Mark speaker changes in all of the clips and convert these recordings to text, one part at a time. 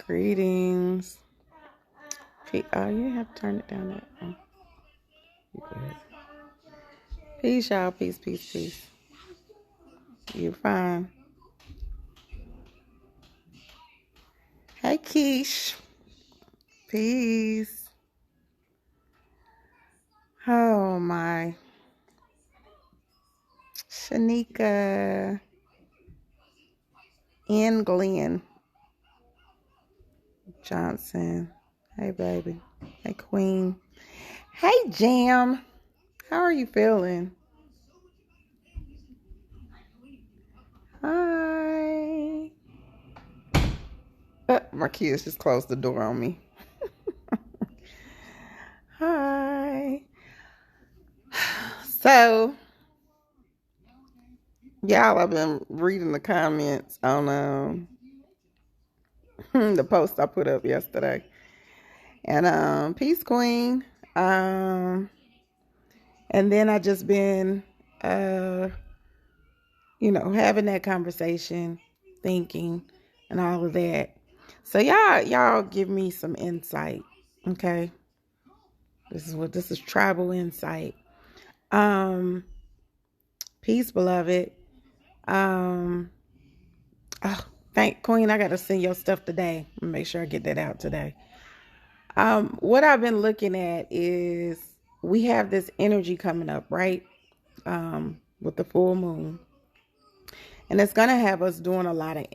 Speaker 1: Greetings. Oh, you have to turn it down. That. Oh, you go ahead. Peace, y'all. Peace, peace, peace. You're fine. Hey, Keish. Peace. Oh, my. Shanika and Glenn Johnson. Hey, baby. Hey, Queen. Hey, Jam. How are you feeling? Hi. My kids just closed the door on me. Hi. So, y'all, I've been reading the comments on the post I put up yesterday. And Peace Queen. And then I just been having that conversation, thinking and all of that. So y'all give me some insight. Okay. This is tribal insight. Peace, beloved. Thank Queen, I gotta send your stuff today. Make sure I get that out today. What I've been looking at is we have this energy coming up, right? With the full moon. And it's gonna have us doing a lot of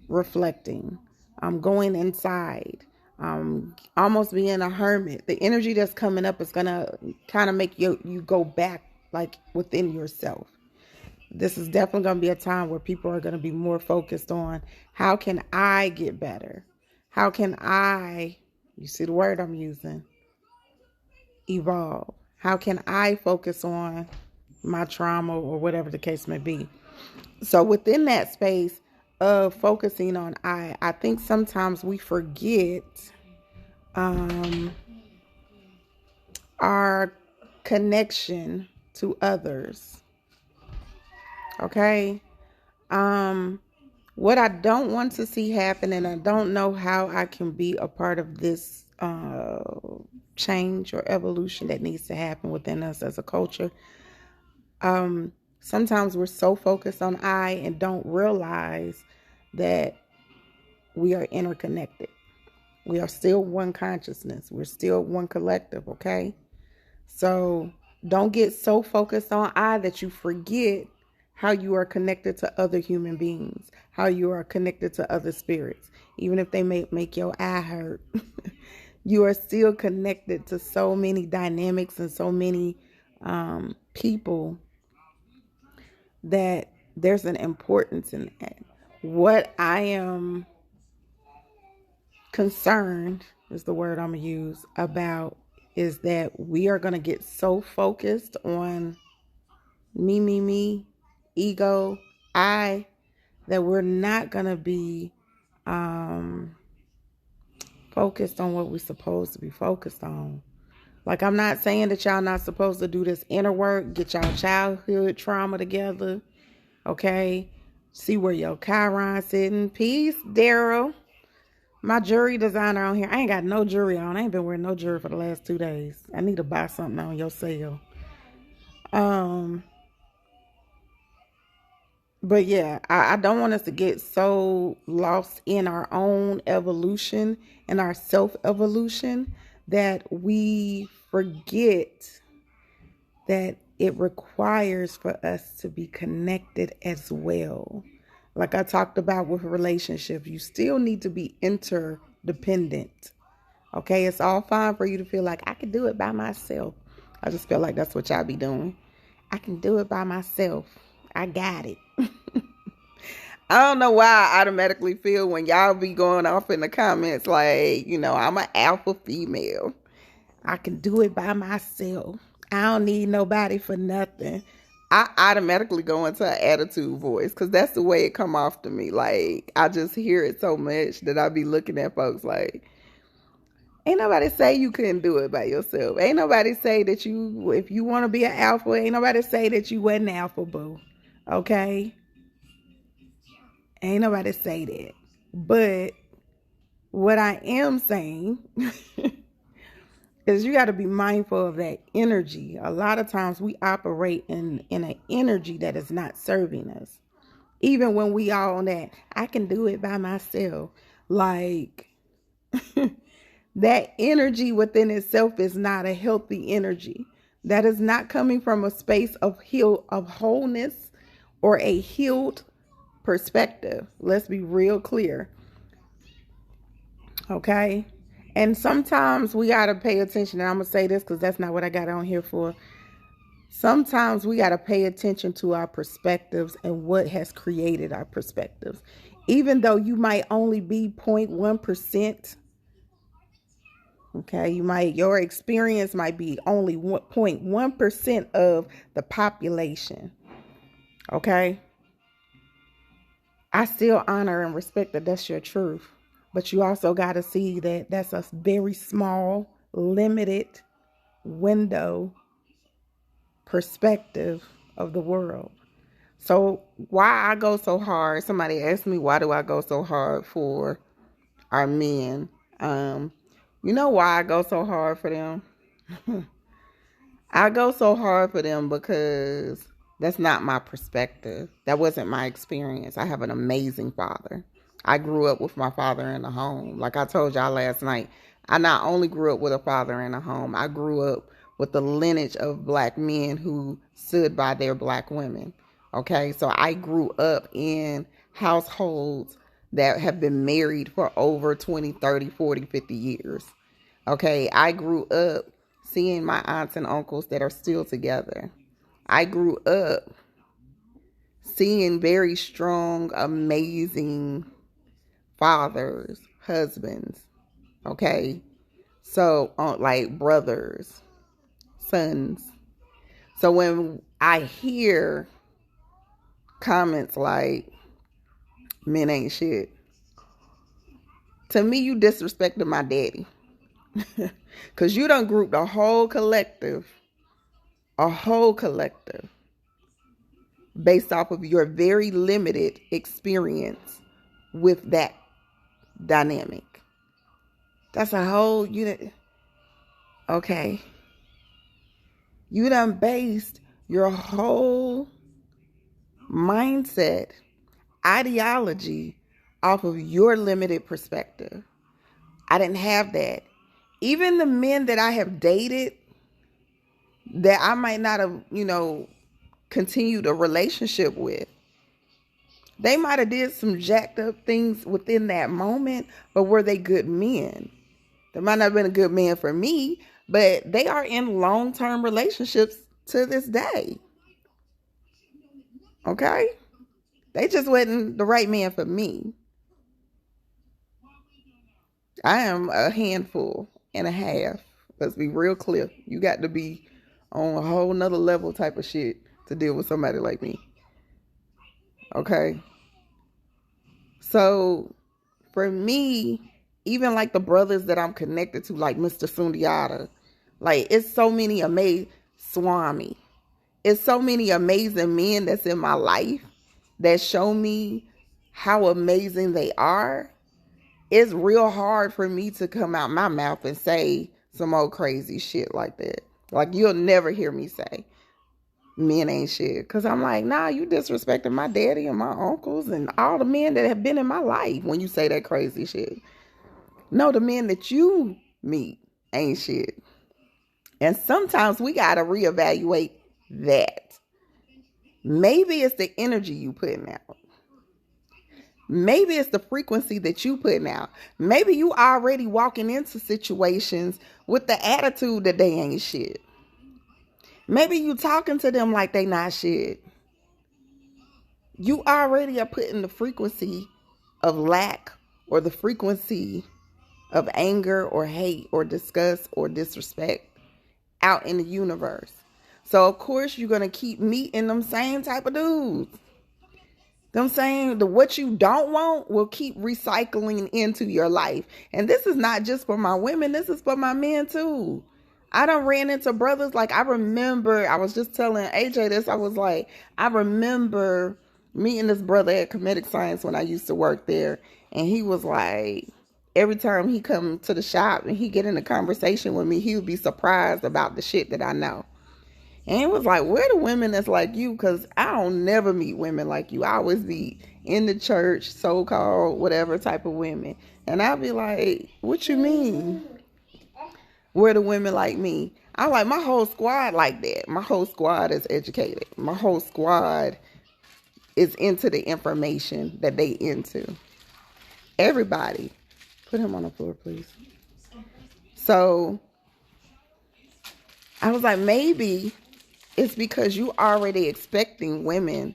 Speaker 1: reflecting, going inside, almost being a hermit. The energy that's coming up is gonna kind of make you go back, like within yourself. This is definitely going to be a time where people are going to be more focused on how can I get better? How can I, you see the word I'm using, evolve? How can I focus on my trauma or whatever the case may be? So within that space of focusing on I think sometimes we forget our connection to others. Okay? What I don't want to see happen, and I don't know how I can be a part of this change or evolution that needs to happen within us as a culture. Sometimes we're so focused on I and don't realize that we are interconnected. We are still one consciousness. We're still one collective, okay? So don't get so focused on I that you forget how you are connected to other human beings, how you are connected to other spirits. Even if they may make your eye hurt, you are still connected to so many dynamics and so many people that there's an importance in that. What I am concerned, is the word I'm going to use, about is that we are going to get so focused on me, ego, I, that we're not going to be focused on what we're supposed to be focused on. Like, I'm not saying that y'all not supposed to do this inner work, get y'all childhood trauma together, okay? See where your Chiron sitting. Peace, Daryl. My jewelry designer on here. I ain't got no jewelry on. I ain't been wearing no jewelry for the last 2 days. I need to buy something on your sale. But yeah, I don't want us to get so lost in our own evolution and our self-evolution that we forget that it requires for us to be connected as well. Like I talked about with relationships, you still need to be interdependent. Okay, it's all fine for you to feel like I can do it by myself. I just feel like that's what y'all be doing. I can do it by myself. I got it. I don't know why I automatically feel when y'all be going off in the comments like, I'm an alpha female. I can do it by myself. I don't need nobody for nothing. I automatically go into an attitude voice because that's the way it come off to me. Like, I just hear it so much that I be looking at folks like, ain't nobody say you couldn't do it by yourself. Ain't nobody say that if you want to be an alpha, ain't nobody say that you wasn't alpha, boo. Okay? Ain't nobody say that. But what I am saying is you got to be mindful of that energy. A lot of times we operate in an energy that is not serving us. Even when we all on that, I can do it by myself. Like that energy within itself is not a healthy energy. That is not coming from a space of wholeness or a healed perspective. Let's be real clear. Okay? And sometimes we got to pay attention. And I'm going to say this because that's not what I got on here for. Sometimes we got to pay attention to our perspectives and what has created our perspectives. Even though you might only be 0.1%, okay, your experience might be only 0.1% of the population. Okay? I still honor and respect that that's your truth. But you also got to see that that's a very small, limited window perspective of the world. So why I go so hard? Somebody asked me, why do I go so hard for our men? You know why I go so hard for them? I go so hard for them because that's not my perspective. That wasn't my experience. I have an amazing father. I grew up with my father in the home. Like I told y'all last night, I not only grew up with a father in the home, I grew up with the lineage of black men who stood by their black women. Okay, so I grew up in households that have been married for over 20, 30, 40, 50 years. Okay, I grew up seeing my aunts and uncles that are still together. I grew up seeing very strong, amazing fathers, husbands, okay? So, like brothers, sons. So when I hear comments like, men ain't shit, to me, you disrespected my daddy. Because you done grouped a whole collective based off of your very limited experience with that dynamic. That's a whole unit. Okay. You done based your whole mindset, ideology off of your limited perspective. I didn't have that. Even the men that I have dated that I might not have, continued a relationship with, they might have did some jacked up things within that moment, but were they good men? They might not have been a good man for me, but they are in long-term relationships to this day. Okay? They just wasn't the right man for me. I am a handful and a half. Let's be real clear. You got to be on a whole nother level type of shit to deal with somebody like me. Okay? So, for me, even like the brothers that I'm connected to, like Mr. Sundiata, like it's so many amazing Swami. It's so many amazing men that's in my life that show me how amazing they are. It's real hard for me to come out my mouth and say some old crazy shit like that. Like you'll never hear me say men ain't shit. Because I'm like, nah, you disrespecting my daddy and my uncles and all the men that have been in my life when you say that crazy shit. No, the men that you meet ain't shit. And sometimes we got to reevaluate that. Maybe it's the energy you putting out. Maybe it's the frequency that you putting out. Maybe you already walking into situations with the attitude that they ain't shit. Maybe you talking to them like they not shit. You already are putting the frequency of lack or the frequency of anger or hate or disgust or disrespect out in the universe. So of course you're going to keep meeting them same type of dudes. Them saying what you don't want will keep recycling into your life. And this is not just for my women. This is for my men too. I done ran into brothers. Like I remember, I was just telling AJ this. I was like, I remember meeting this brother at Comedic Science when I used to work there, and he was like, every time he come to the shop and he get in a conversation with me, he would be surprised about the shit that I know. And it was like, where the women that's like you? Because I don't never meet women like you. I always be in the church, so-called, whatever type of women. And I'll be like, what you mean? Where the women like me? I like my whole squad like that. My whole squad is educated. My whole squad is into the information that they into. Everybody. Put him on the floor, please. So I was like, maybe it's because you already expecting women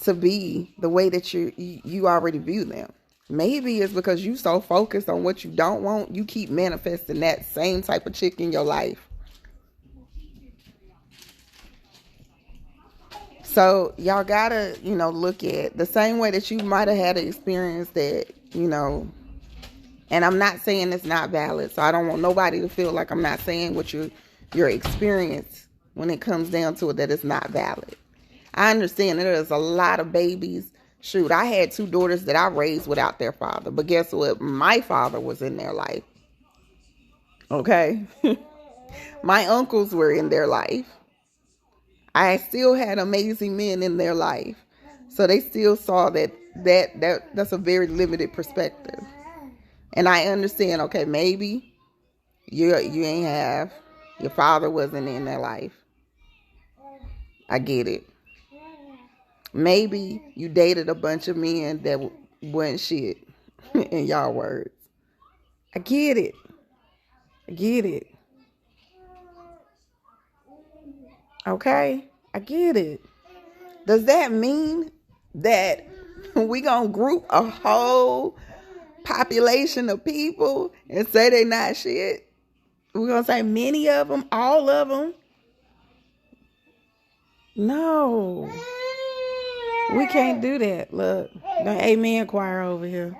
Speaker 1: to be the way that you already view them. Maybe it's because you so focused on what you don't want, you keep manifesting that same type of chick in your life. So y'all gotta, look at the same way that you might have had an experience that, and I'm not saying it's not valid. So I don't want nobody to feel like I'm not saying what your experience when it comes down to it, that it's not valid. I understand that there's a lot of babies. Shoot, I had 2 daughters that I raised without their father. But guess what? My father was in their life. Okay? My uncles were in their life. I still had amazing men in their life. So they still saw that's a very limited perspective. And I understand, okay, maybe you ain't have, your father wasn't in their life. I get it. Maybe you dated a bunch of men that wasn't shit, in y'all words. I get it. Okay? I get it. Does that mean that we gonna group a whole population of people and say they not shit? We're gonna say many of them, all of them? No. We can't do that. Look, the amen choir over here.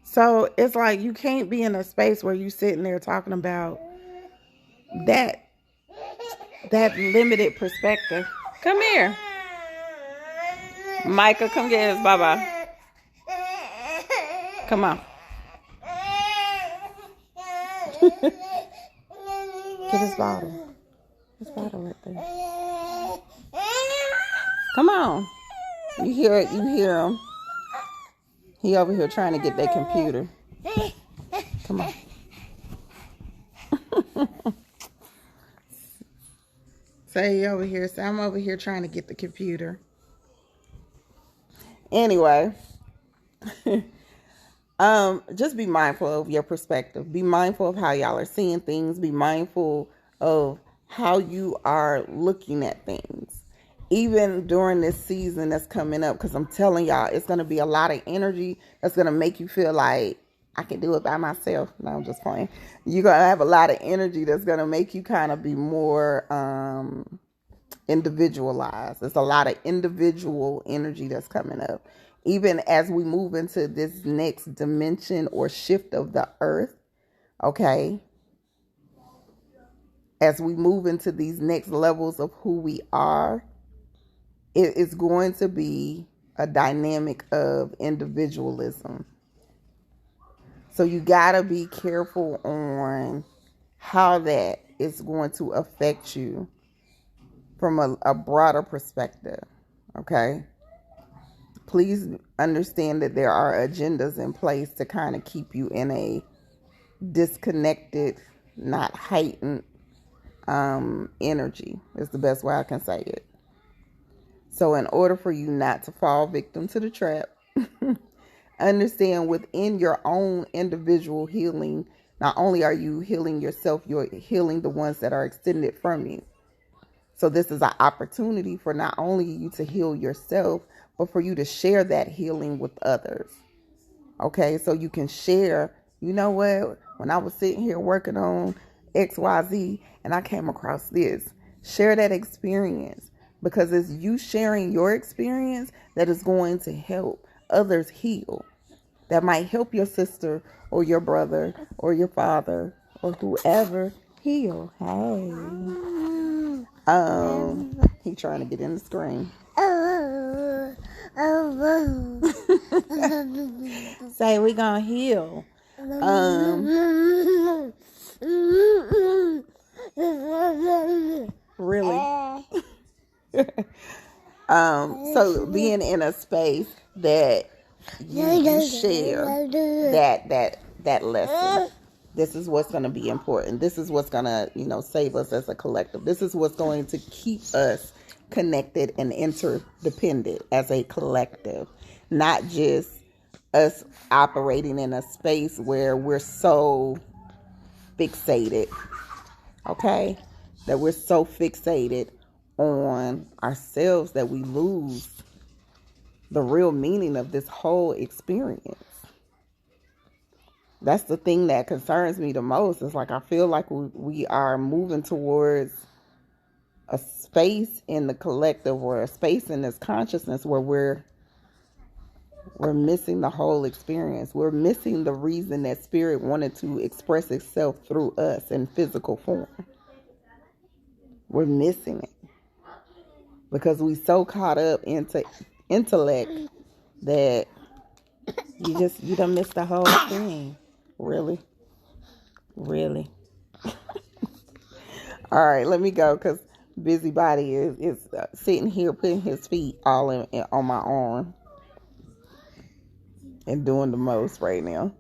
Speaker 1: So it's like you can't be in a space where you sitting there talking about that limited perspective. Come here. Micah, come get his baba. Come on. Get his bottle. His bottle right there. Come on. You hear him. He over here trying to get that computer. Come on. Say over here. So I'm over here trying to get the computer. Anyway. Just be mindful of your perspective. Be mindful of how y'all are seeing things. Be mindful of how you are looking at things. Even during this season that's coming up, because I'm telling y'all, it's going to be a lot of energy that's going to make you feel like I can do it by myself. No, I'm just playing. You're going to have a lot of energy that's going to make you kind of be more individualized. There's a lot of individual energy that's coming up. Even as we move into this next dimension or shift of the earth, okay? As we move into these next levels of who we are, it is going to be a dynamic of individualism. So you gotta be careful on how that is going to affect you from a broader perspective, okay? Please understand that there are agendas in place to kind of keep you in a disconnected, not heightened energy is the best way I can say it. So in order for you not to fall victim to the trap, understand within your own individual healing, not only are you healing yourself, you're healing the ones that are extended from you. So this is an opportunity for not only you to heal yourself, but for you to share that healing with others. Okay, so you can share, you know what, when I was sitting here working on XYZ and I came across this, share that experience, because it's you sharing your experience that is going to help others heal. That might help your sister or your brother or your father or whoever heal. Hey, He trying to get in the screen. Say we gonna heal. Really. So being in a space that you share that lesson. This is what's going to be important. This is what's going to, save us as a collective. This is what's going to keep us connected and interdependent as a collective. Not just us operating in a space where we're so fixated, okay? That we're so fixated on ourselves that we lose the real meaning of this whole experience. That's the thing that concerns me the most. It's like I feel like we are moving towards a space in the collective or a space in this consciousness where we're missing the whole experience. We're missing the reason that spirit wanted to express itself through us in physical form. We're missing it because we so caught up into intellect that you done missed the whole thing. Really? All right, let me go because Busybody is sitting here putting his feet all on my arm and doing the most right now.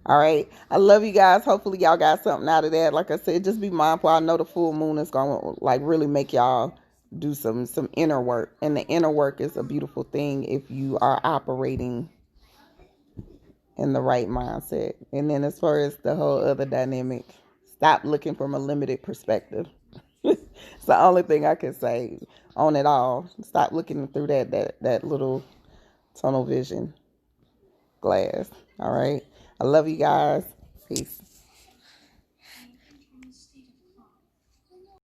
Speaker 1: All right, I love you guys. Hopefully y'all got something out of that. Like I said, just be mindful. I know the full moon is going to really make y'all do some inner work, and the inner work is a beautiful thing if you are operating in the right mindset. And then as far as the whole other dynamic, stop looking from a limited perspective. It's the only thing I can say on it all. Stop looking through that little tunnel vision glass. All right. I love you guys. Peace.